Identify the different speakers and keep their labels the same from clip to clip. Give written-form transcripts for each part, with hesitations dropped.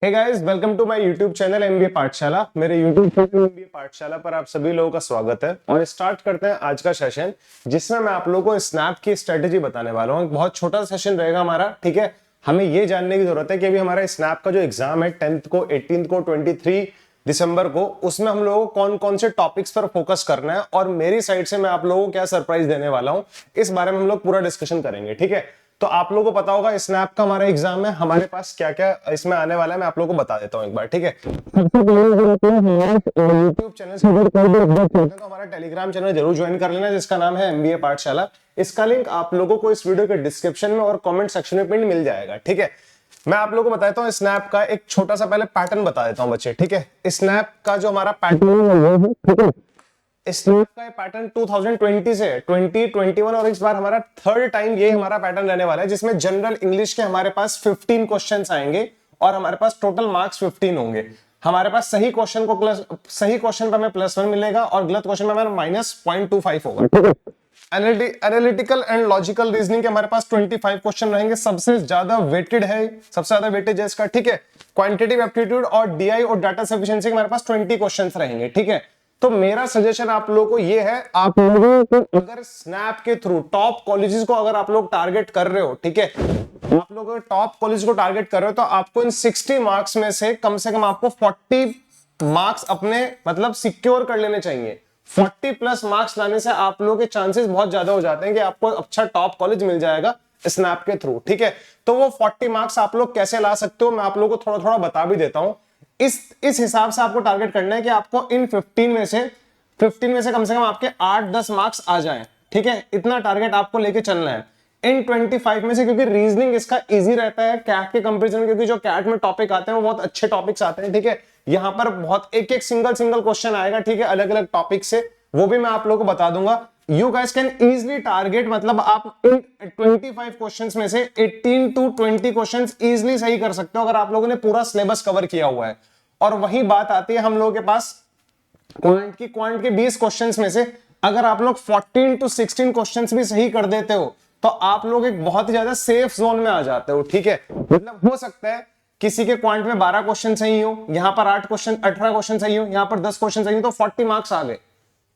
Speaker 1: Hey guys, welcome to my YouTube channel MBA Pathshala. मेरे YouTube channel MBA पाठशाला पर आप सभी लोगों का स्वागत है और स्टार्ट करते हैं आज का सेशन, जिसमें मैं आप लोगों को स्नैप की स्ट्रेटेजी बताने वाला हूं। बहुत छोटा सेशन रहेगा हमारा, ठीक है। हमें ये जानने की जरूरत है कि अभी हमारा स्नैप का जो एग्जाम है 10th को, 18th को, 23 दिसंबर को, उसमें हम लोगों को कौन कौन से टॉपिक्स पर फोकस करना है और मेरी साइड से मैं आप लोगों को क्या सरप्राइज देने वाला हूं, इस बारे में हम लोग पूरा डिस्कशन करेंगे, ठीक है। तो आप लोगों को पता होगा स्नैप का हमारा एग्जाम है, हमारे पास क्या क्या इसमें आने वाला है मैं आप लोगों को बता देता हूं एक बार, ठीक है। सबसे पहले अगर आप हमारे यूट्यूब चैनल से तो हमारा टेलीग्राम चैनल जरूर ज्वाइन कर लेना, जिसका नाम है एमबीए पाठशाला। इसका लिंक आप लोगों को इस वीडियो के डिस्क्रिप्शन में और कमेंट सेक्शन में पिन मिल जाएगा, ठीक है। मैं आप लोगों को बताता हूँ स्नैप का एक छोटा सा पहले पैटर्न बता देता हूँ बच्चे, ठीक है। स्नैप का जो हमारा पैटर्न है, ठीक है। स्नैप का पैटर्न 2020 से 2021 और इस बार हमारा थर्ड टाइम ये हमारा पैटर्न रहने वाला है, जिसमें जनरल इंग्लिश के हमारे पास 15 क्वेश्चंस आएंगे और हमारे पास टोटल मार्क्स 15 होंगे। हमारे पास सही क्वेश्चन पर हमें +1 मिलेगा और गलत क्वेश्चन पर हमें -0.25 होगा। एनालिटिकल एंड लॉजिकल रीजनिंग के हमारे पास 25 क्वेश्चन रहेंगे, सबसे ज्यादा वेटेड है, सबसे ज्यादा वेटेज है इसका, ठीक है। क्वांटिटेटिव एप्टीट्यूड और डीआई और डाटा सफिशिएंसी के हमारे पास 20 क्वेश्चंस रहेंगे, ठीक है। तो मेरा सजेशन आप लोगों को ये है, आप लोगों को अगर स्नैप के थ्रू टॉप कॉलेजेस को अगर आप लोग टारगेट कर रहे हो, ठीक है, आप लोग टॉप कॉलेज को टारगेट कर रहे हो, तो आपको इन 60 मार्क्स में से कम आपको 40 मार्क्स अपने मतलब सिक्योर कर लेने चाहिए। 40+ मार्क्स लाने से आप लोगों के चांसेस बहुत ज्यादा हो जाते हैं कि आपको अच्छा टॉप कॉलेज मिल जाएगा स्नैप के थ्रू, ठीक है। तो वो 40 मार्क्स आप लोग कैसे ला सकते हो, मैं आप लोगों को थोड़ा थोड़ा बता भी देता हूं। इस हिसाब से आपको टारगेट करना है कि आपको इन 15 में से कम आपके 8-10 मार्क्स आ जाएं, ठीक है। इतना टारगेट आपको लेके चलना है इन 25 में से, क्योंकि रीजनिंग इसका इजी रहता है कैट के कंपैरिजन में, क्योंकि जो कैट में टॉपिक आते हैं वो बहुत अच्छे टॉपिक्स आते हैं, ठीक है। यहां पर बहुत एक सिंगल क्वेश्चन आएगा, ठीक है, अलग अलग टॉपिक से, वो भी मैं आप लोगों को बता दूंगा। You guys can easily target, मतलब आप इन 25 क्वेश्चंस में से 18 to 20 क्वेश्चंस इजीली सही कर सकते हो अगर आप लोगों ने पूरा सिलेबस कवर किया हुआ है। और वही बात आती है हम लोगों के पास क्वांट के 20 क्वेश्चंस में से अगर आप लोग 14 to 16 क्वेश्चंस भी सही कर देते हो तो आप लोग एक बहुत ही ज्यादा सेफ जोन में आ जाते हो, ठीक है। मतलब हो सकता है किसी के क्वांट में 12 क्वेश्चन सही हो, यहां पर 18 क्वेश्चन सही हो, यहां पर 10 क्वेश्चन सही हो, तो 40 मार्क्स आ गए।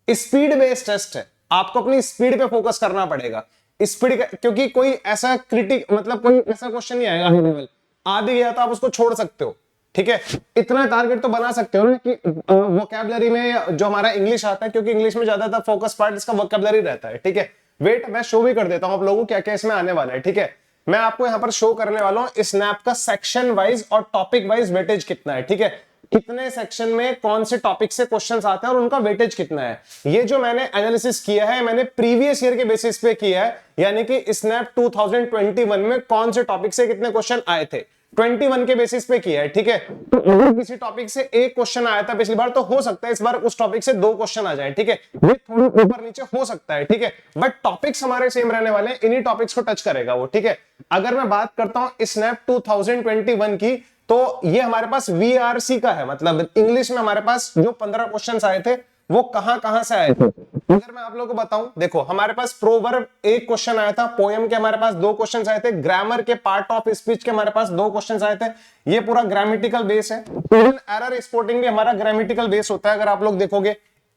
Speaker 1: स्पीड बेस्ड टेस्ट है, आपको अपनी स्पीड पे फोकस करना पड़ेगा, स्पीड, क्योंकि कोई ऐसा मतलब कोई ऐसा क्वेश्चन नहीं आएगा हाई लेवल, आ भी गया तो आप उसको छोड़ सकते हो, ठीक है। इतना टारगेट तो बना सकते हो ना कि वोकैबुलरी में जो हमारा इंग्लिश आता है, क्योंकि इंग्लिश में ज्यादातर फोकस पार्ट इसका वोकैबुलरी रहता है, ठीक है। वेट मैं शो भी कर देता हूं आप लोगों को क्या क्या इसमें आने वाला है, ठीक है। मैं आपको यहां पर शो करने वाला हूं स्नैप का सेक्शन वाइज और टॉपिक वाइज वेटेज कितना है, ठीक है। कितने सेक्शन में कौन से टॉपिक से क्वेश्चंस आते हैं और उनका वेटेज कितना है। ये जो मैंने एनालिसिस किया है, मैंने प्रीवियस ईयर के बेसिस पे किया है, यानी कि स्नैप 2021 में कौन से टॉपिक से कितने क्वेश्चन आए थे 21 के बेसिस पे किया है, ठीक है। तो अगर किसी टॉपिक से एक क्वेश्चन आया था पिछली बार, तो हो सकता है इस बार उस टॉपिक से 2 क्वेश्चन आ जाए, ठीक है। ये थोड़ा ऊपर नीचे हो सकता है, ठीक है, बट टॉपिक्स हमारे सेम रहने वाले हैं, इन्हीं टॉपिक्स को टच करेगा वो, ठीक है। अगर मैं बात करता हूं स्नैप 2021 की, तो ये हमारे पास वीआरसी का है, मतलब इंग्लिश में हमारे पास जो 15 क्वेश्चन आए थे वो कहां से आए थे। अगर मैं आप लोगों को बताऊं, देखो हमारे पास प्रोवर्ब एक क्वेश्चन आया था, पोएम के हमारे पास 2 क्वेश्चन आए थे, ग्रामर के पार्ट ऑफ स्पीच के हमारे पास 2 क्वेश्चन आए थे। ये पूरा ग्रामेटिकल बेस है। इवन एरर स्पॉटिंग भी हमारा ग्रामेटिकल बेस होता है। अगर आप लोग देखोगे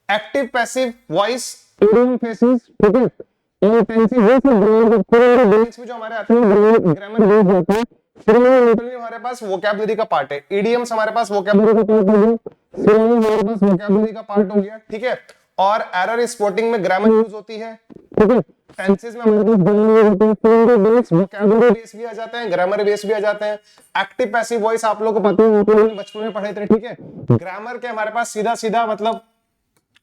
Speaker 1: active passive voice idiom phrases, ठीक है, इंटेंसिव वो सब बेस में जो हमारे आते हैं ग्रामर बेस होता है। हमारे पास वोकैबुलरी का पार्ट है, इडियम्स हमारे पास वोकैबुलरी का पार्ट हो गया, सिनोनिम हमारे पास वोकैबुलरी का पार्ट हो गया, ठीक है। और एरर स्पॉटिंग में ग्रामर यूज होती है, ठीक है। टेंसेस में हमारे पास ग्रामर होते हैं, सिंगल बेस वोकैबुलरी बेस भी आ जाते हैं, ग्रामर बेस भी आ जाते हैं। एक्टिव पैसिव वॉइस आप लोगों को पता है, आप लोग बचपन में पढ़े थे, ठीक है। ग्रामर के हमारे पास सीधा सीधा मतलब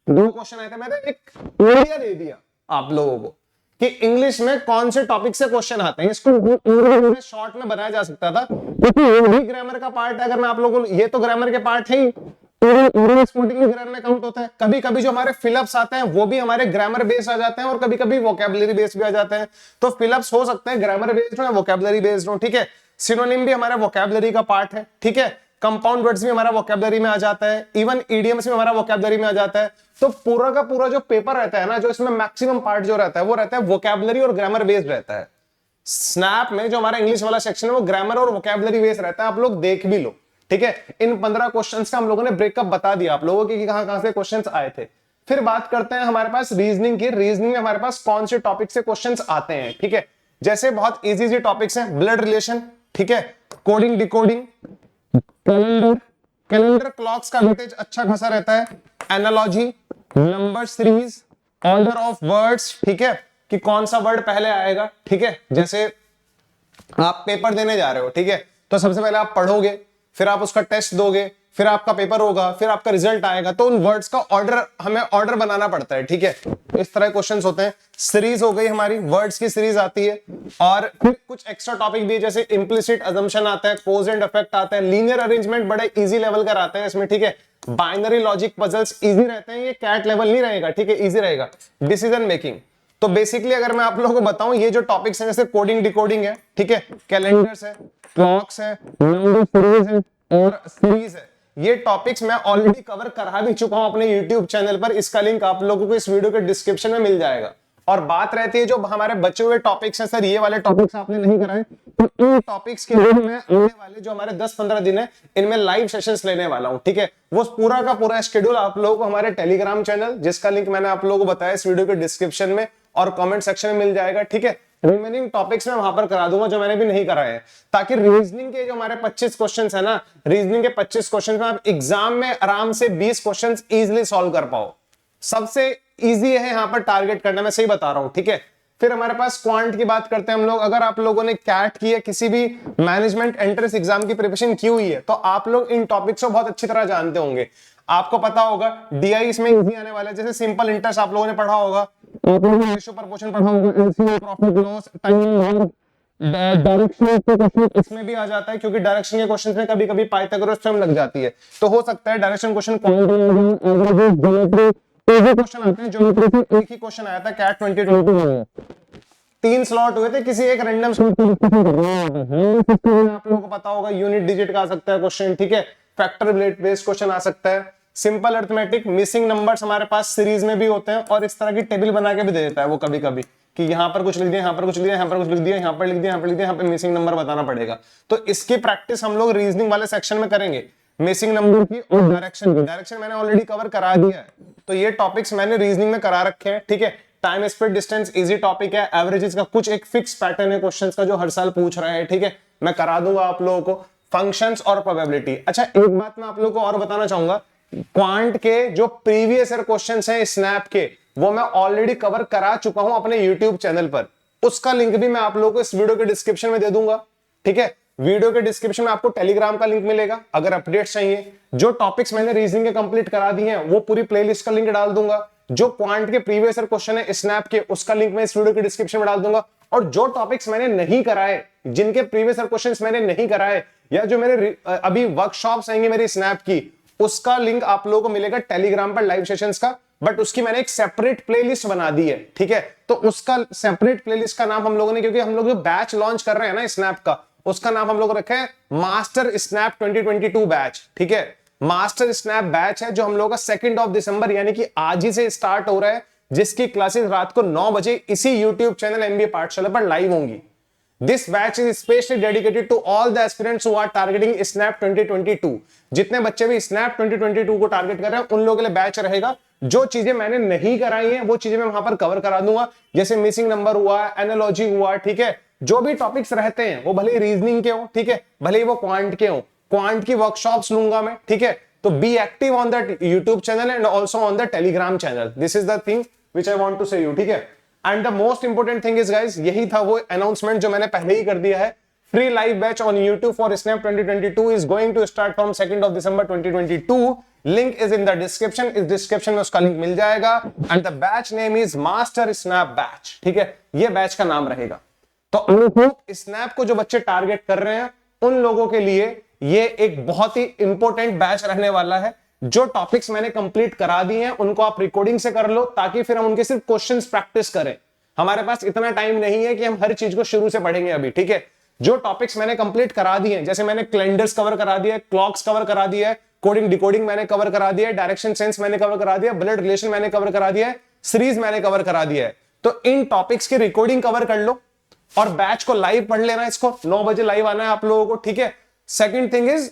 Speaker 1: 2 क्वेश्चन आए थे, मैंने एक आइडिया दे दिया आप लोगों को कि इंग्लिश में कौन से टॉपिक से क्वेश्चन आते हैं। इसको शॉर्ट में बनाया जा सकता था, क्योंकि ये भी ग्रामर का पार्ट है। अगर मैं आप लोगों को, ये तो ग्रामर के पार्ट है ही, ग्रामर में काउंट होता है। कभी कभी जो हमारे फिलअप्स आते हैं वो भी हमारे ग्रामर बेस्ड आ जाते हैं और कभी कभी वोकैबुलरी बेस्ड भी आ जाते हैं। तो फिलअप्स हो सकते हैं ग्रामर बेस्ड हो या वोकैबुलरी बेस्ड हो, ठीक है। सिनोनिम भी हमारा वोकैबुलरी का पार्ट है, ठीक है। कंपाउंड वर्ड्स भी हमारा वोकैबुलरी में आ जाता है, इवन इडियम्स भी हमारा वोकैबुलरी में आ जाता है। तो पूरा का पूरा जो पेपर रहता है ना, जो इसमें मैक्सिमम पार्ट जो रहता है वो रहता है वोकैबुलरी और ग्रामर बेस्ड रहता है। स्नैप में जो हमारा इंग्लिश वाला सेक्शन है वो ग्रामर और वोकैबुलरी बेस्ड रहता है, आप लोग देख भी लो, ठीक है। इन 15 क्वेश्चंस का हम लोगों ने ब्रेकअप बता दिया आप लोगों के कि कहां कहां से क्वेश्चंस आए थे। फिर बात करते हैं हमारे पास रीजनिंग की। रीजनिंग में हमारे पास कौन से टॉपिक से क्वेश्चंस आते हैं, ठीक है। जैसे बहुत इजी इजी टॉपिक्स हैं, ब्लड रिलेशन, ठीक है, coding decoding, calendar, calendar clocks का वेटेज अच्छा खासा रहता है, analogy, number series, order of words, ठीक है, कि कौन सा वर्ड पहले आएगा, ठीक है। जैसे आप पेपर देने जा रहे हो, ठीक है, तो सबसे पहले आप पढ़ोगे, फिर आप उसका टेस्ट दोगे, फिर आपका पेपर होगा, फिर आपका रिजल्ट आएगा, तो उन वर्ड्स का ऑर्डर हमें ऑर्डर बनाना पड़ता है, ठीक है। इस तरह क्वेश्चंस होते हैं। सीरीज हो गई हमारी, वर्ड्स की सीरीज आती है। और फिर कुछ एक्स्ट्रा टॉपिक भी है, जैसे इंप्लिसिट अजम्पशन आता है, कॉज एंड इफेक्ट आता है, लीनियर अरेंजमेंट बड़े इजी लेवल का आता है इसमें, ठीक है। बाइनरी लॉजिक पजल्स इजी रहते हैं, ये कैट लेवल नहीं रहेगा, ठीक है, इजी रहेगा। डिसीजन मेकिंग, तो बेसिकली अगर मैं आप लोगों को बताऊं, ये जो टॉपिक्स हैं जैसे कोडिंग डिकोडिंग है, ठीक है, कैलेंडर्स है, क्लॉक्स है, नंबर सीरीज है और सीरीज है, ये टॉपिक्स मैं ऑलरेडी कवर करा भी चुका हूं अपने YouTube चैनल पर। इसका लिंक आप लोगों को इस वीडियो के डिस्क्रिप्शन में मिल जाएगा। और बात रहती है जो हमारे बचे हुए टॉपिक्स हैं, सर ये वाले टॉपिक्स आपने नहीं कराए, तो इन टॉपिक्स के लिए मैं आने वाले जो हमारे 10-15 दिन है इनमें लाइव सेशंस लेने वाला हूं, ठीक है। वो पूरा का पूरा शेड्यूल आप लोगों को हमारे टेलीग्राम चैनल, जिसका लिंक मैंने आप लोगों को बताया इस वीडियो के डिस्क्रिप्शन में और कमेंट सेक्शन में मिल जाएगा, ठीक है। रिमेनिंग टॉपिक्स में वहां पर करा दूंगा जो मैंने भी नहीं कराए हैं, ताकि रीजनिंग के जो हमारे 25 क्वेश्चंस है ना, रीजनिंग के 25 क्वेश्चंस में आप एग्जाम में आराम से 20 क्वेश्चंस इजीली सॉल्व कर पाओ। सबसे इजी है यहां पर टारगेट करना, मैं सही बता रहा हूं, ठीक है। फिर हमारे पास क्वांट की बात करते हैं हम लोग। अगर आप लोगों ने कैट की है, किसी भी मैनेजमेंट एंट्रेंस एग्जाम की प्रिपरेशन की हुई है, तो आप लोग इन टॉपिक्स को बहुत अच्छी तरह जानते होंगे। आपको पता होगा डीआई इसमें इजी आने वाला है, जैसे सिंपल इंटरेस्ट आप लोगों ने पढ़ा होगा, रेशियो प्रपोर्शन पढ़ा होगा, LCM, profit loss, timing, direction के क्वेश्चन इसमें भी आ जाता है, क्योंकि डायरेक्शन के क्वेश्चंस में कभी कभी पाइथागोरस थ्योरम लग जाती है, तो हो सकता है डायरेक्शन क्वेश्चन क्वेश्चन आते हैं। ज्योमेट्री से एक ही क्वेश्चन आया था कैट 2020 में, 3 स्लॉट हुए थे, किसी एक रैंडम स्लॉट पे डिस्कशन कर रहे हैं। आप लोगों को पता होगा यूनिट डिजिट का आ सकता है क्वेश्चन, ठीक है, फैक्टर बेस्ड क्वेश्चन आ सकता है, सिंपल अरिथमेटिक, मिसिंग नंबर्स हमारे पास सीरीज में भी होते हैं, और इस तरह की टेबल बना के भी दे देता है वो कभी कभी, कि यहाँ पर कुछ लिख दिया, यहाँ पर कुछ लिख दिया, यहाँ पर कुछ लिख दिया, यहाँ पर लिख दिया, यहाँ पर लिख दिया, यहाँ पे मिसिंग नंबर बताना पड़ेगा। तो इसकी प्रैक्टिस हम लोग रीजनिंग वाले सेक्शन में करेंगे, मिसिंग नंबर की और डायरेक्शन की। डायरेक्शन मैंने ऑलरेडी कवर करा दिया है, तो ये टॉपिक्स मैंने रीजनिंग में करा रखे हैं, ठीक है। Time speed distance easy topic है, एवरेजेस का कुछ एक फिक्स पैटर्न है क्वेश्चंस का जो हर साल पूछ रहा है, ठीक है, मैं करा दूंगा आप लोगों को। फंक्शंस और प्रोबेबिलिटी, अच्छा एक बात मैं आप लोगों को और बताना चाहूंगा, क्वांट के जो प्रीवियस ईयर क्वेश्चंस हैं स्नैप के, वो मैं ऑलरेडी कवर करा चुका हूं अपने यूट्यूब चैनल पर। उसका लिंक भी मैं आप लोगों को इस वीडियो के डिस्क्रिप्शन में दे दूंगा, ठीक है। वीडियो के डिस्क्रिप्शन में आपको टेलीग्राम का लिंक मिलेगा, अगर अपडेट्स चाहिए। जो टॉपिक्स मैंने रीजनिंग के कंप्लीट करा दिए हैं वो पूरी प्लेलिस्ट का लिंक डाल दूंगा। जो क्वांट के प्रीवियस ईयर क्वेश्चन है स्नैप के, उसका लिंक मैं इस वीडियो के डिस्क्रिप्शन में डाल दूंगा। और जो टॉपिक्स मैंने नहीं कराए, जिनके प्रीवियस ईयर क्वेश्चंस मैंने नहीं कराए, या जो मेरे अभी वर्कशॉप्स आएंगे मेरी स्नैप की, उसका लिंक आप लोगों को मिलेगा टेलीग्राम पर लाइव सेशंस का, बट उसकी मैंने एक सेपरेट प्लेलिस्ट बना दी है, ठीक है। तो उसका सेपरेट प्लेलिस्ट का नाम हम लोगों ने, क्योंकि हम लोग जो बैच लॉन्च कर रहे हैं ना स्नैप का, उसका नाम हम लोग रखे हैं मास्टर स्नैप 2022 बैच, ठीक है। मास्टर स्नैप बैच है जो हम लोग का 2 दिसंबर यानी कि आज ही से स्टार्ट हो रहा है, जिसकी क्लासेस रात को 9 बजे इसी यूट्यूब चैनल एमबीए पाठशाला पर लाइव होंगी। This batch is specially dedicated to all the aspirants who are targeting Snap 2022। जितने बच्चे भी Snap 2022 को टारगेट कर रहे हैं उन लोगों के लिए बैच रहेगा। जो चीजें मैंने नहीं कराई हैं वो चीजें मैं वहां पर कवर करा दूंगा, जैसे मिसिंग नंबर हुआ, एनालॉजी हुआ, ठीक है। जो भी टॉपिक्स रहते हैं वो भले ही रीजनिंग के हो, ठीक है, भले ही वो क्वांट के हो, क्वांट की वर्कशॉप्स लूंगा मैं, ठीक है। तो be active on that YouTube channel and also on the Telegram channel. This is the thing which I want to say you, ठीक है। And the most important thing is guys, यही था वो अनाउंसमेंट जो मैंने पहले ही कर दिया है। Free live batch on YouTube for SNAP 2022 is going to start from 2 December 2022। Link is in the description, इस डिस्क्रिप्शन में उसका लिंक मिल जाएगा। And the batch name is master SNAP batch, ठीक है, ये बैच का नाम रहेगा। तो स्नैप को जो बच्चे टारगेट कर रहे हैं उन लोगों के लिए ये एक बहुत ही इंपॉर्टेंट बैच रहने वाला है। जो टॉपिक्स मैंने कंप्लीट करा दिए हैं उनको आप रिकॉर्डिंग से कर लो, ताकि फिर हम उनके सिर्फ क्वेश्चंस प्रैक्टिस करें। हमारे पास इतना टाइम नहीं है कि हम हर चीज को शुरू से पढ़ेंगे अभी, ठीक है। जो टॉपिक्स मैंने कंप्लीट करा दिए हैं, जैसे मैंने कैलेंडर्स कवर करा दिया है, क्लॉक्स कवर करा दिया है, कोडिंग डिकोडिंग मैंने कवर करा दिया है, डायरेक्शन सेंस मैंने कवर करा दिया, ब्लड रिलेशन मैंने कवर करा दिया है, सीरीज मैंने कवर करा दिया है। तो इन टॉपिक्स की रिकॉर्डिंग कवर कर लो और बैच को लाइव पढ़ लेना। इसको 9 बजे लाइव आना है आप लोगों को, ठीक है। सेकंड थिंग इज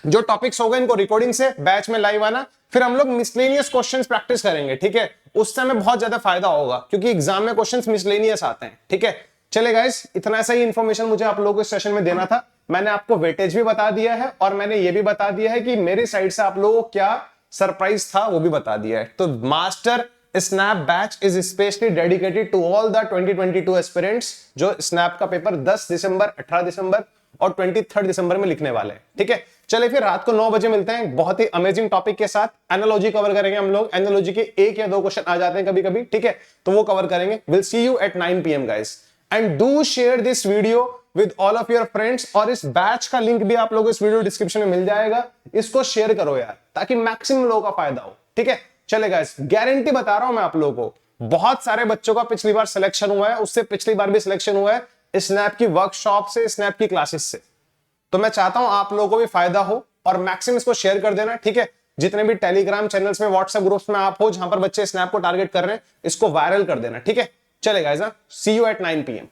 Speaker 1: जो टॉपिक्स हो गए इनको रिकॉर्डिंग से बैच में लाइव आना, फिर हम लोग मिसलेनियस क्वेश्चंस प्रैक्टिस करेंगे, ठीक है। उस समय बहुत ज्यादा फायदा होगा क्योंकि एग्जाम में क्वेश्चंस मिसलेनियस आते हैं, ठीक है। चले गाइस, इतना सा ही इंफॉर्मेशन मुझे आप लोगों को इस सेशन में देना था। मैंने आपको वेटेज भी बता दिया है और मैंने ये भी बता दिया है कि मेरी साइड से आप लोगों को क्या सरप्राइज था वो भी बता दिया है। तो master SNAP batch is specially dedicated to all the 2022 aspirants जो स्नैप का पेपर 10 दिसंबर, 18 दिसंबर और 23 दिसंबर में लिखने वाले हैं, ठीक है। चलिए फिर रात को 9 बजे मिलते हैं बहुत ही अमेजिंग टॉपिक के साथ। एनालॉजी कवर करेंगे हम लोग, एनालॉजी के 1 या 2 क्वेश्चन आ जाते हैं कभी कभी, ठीक है, तो वो कवर करेंगे। Will see you at 9 PM guys, and do share this video with all of your friends. और इस बैच का लिंक भी आप लोगों को इस वीडियो डिस्क्रिप्शन में मिल जाएगा, इसको शेयर करो यार ताकि मैक्सिमम लोगों का फायदा हो, ठीक है। चले गाइस, गारंटी बता रहा हूं मैं आप लोगों को, बहुत सारे बच्चों का पिछली बार सिलेक्शन हुआ है, उससे पिछली बार भी सिलेक्शन हुआ है स्नैप की वर्कशॉप से, स्नैप की क्लासेस से। तो मैं चाहता हूं आप लोगों को भी फायदा हो और मैक्सिमम इसको शेयर कर देना, ठीक है। जितने भी टेलीग्राम चैनल्स में, व्हाट्सएप ग्रुप्स में आप हो जहां पर बच्चे स्नैप को टारगेट कर रहे हैं, इसको वायरल कर देना, ठीक है। चले guys, see you at 9 PM।